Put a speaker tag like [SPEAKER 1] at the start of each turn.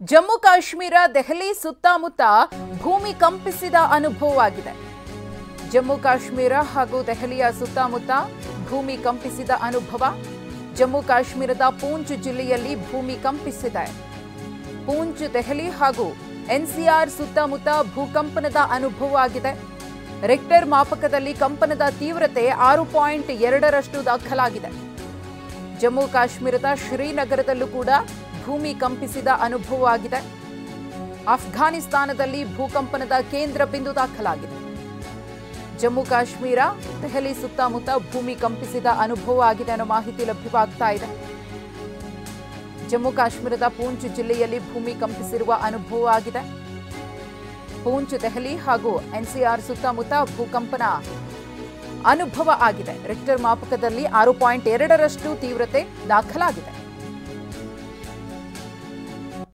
[SPEAKER 1] ಜಮ್ಮು ಕಾಶ್ಮೀರ ದೆಹಲಿ ಸುತ್ತಮುತ್ತ ಭೂಮಿ ಕಂಪಿಸಿದ ಅನುಭವವಾಗಿದೆ. ಜಮ್ಮು ಕಾಶ್ಮೀರ ಹಾಗೂ ದೆಹಲಿಯ ಸುತ್ತಮುತ್ತ ಭೂಮಿ ಕಂಪಿಸಿದ ಅನುಭವ. ಜಮ್ಮು ಕಾಶ್ಮೀರದ ಪೂಂಚ್ ಜಿಲ್ಲೆಯಲ್ಲಿ ಭೂಮಿ ಕಂಪಿಸಿದೆ. ಪೂಂಚ್, ದೆಹಲಿ ಹಾಗೂ ಎನ್ಸಿಆರ್ ಸುತ್ತಮುತ್ತ ಭೂಕಂಪನದ ಅನುಭವವಾಗಿದೆ. ರಿಕ್ಟರ್ ಮಾಪಕದಲ್ಲಿ ಕಂಪನದ ತೀವ್ರತೆ 6.2ರಷ್ಟು ದಾಖಲಾಗಿದೆ. ಜಮ್ಮು ಕಾಶ್ಮೀರದ ಶ್ರೀನಗರದಲ್ಲೂ ಕೂಡ ಭೂಮಿ ಕಂಪಿಸಿದ ಅನುಭವವಾಗಿದೆ. ಅಫ್ಘಾನಿಸ್ತಾನದಲ್ಲಿ ಭೂಕಂಪನದ ಕೇಂದ್ರ ಬಿಂದು ದಾಖಲಾಗಿದೆ. ಜಮ್ಮು ಕಾಶ್ಮೀರ, ದೆಹಲಿ ಸುತ್ತಮುತ್ತ ಭೂಮಿ ಕಂಪಿಸಿದ ಅನುಭವ ಆಗಿದೆ ಅನ್ನೋ ಮಾಹಿತಿ ಲಭ್ಯವಾಗ್ತಾ ಇದೆ. ಜಮ್ಮು ಕಾಶ್ಮೀರದ ಪೂಂಚ್ ಜಿಲ್ಲೆಯಲ್ಲಿ ಭೂಮಿ ಕಂಪಿಸಿರುವ ಅನುಭವ ಆಗಿದೆ. ಪೂಂಚ್, ದೆಹಲಿ ಹಾಗೂ ಎನ್ಸಿಆರ್ ಸುತ್ತಮುತ್ತ ಭೂಕಂಪನ ಅನುಭವ ಆಗಿದೆ. ರಿಕ್ಟರ್ ಮಾಪಕದಲ್ಲಿ 6.2ರಷ್ಟು ತೀವ್ರತೆ ದಾಖಲಾಗಿದೆ.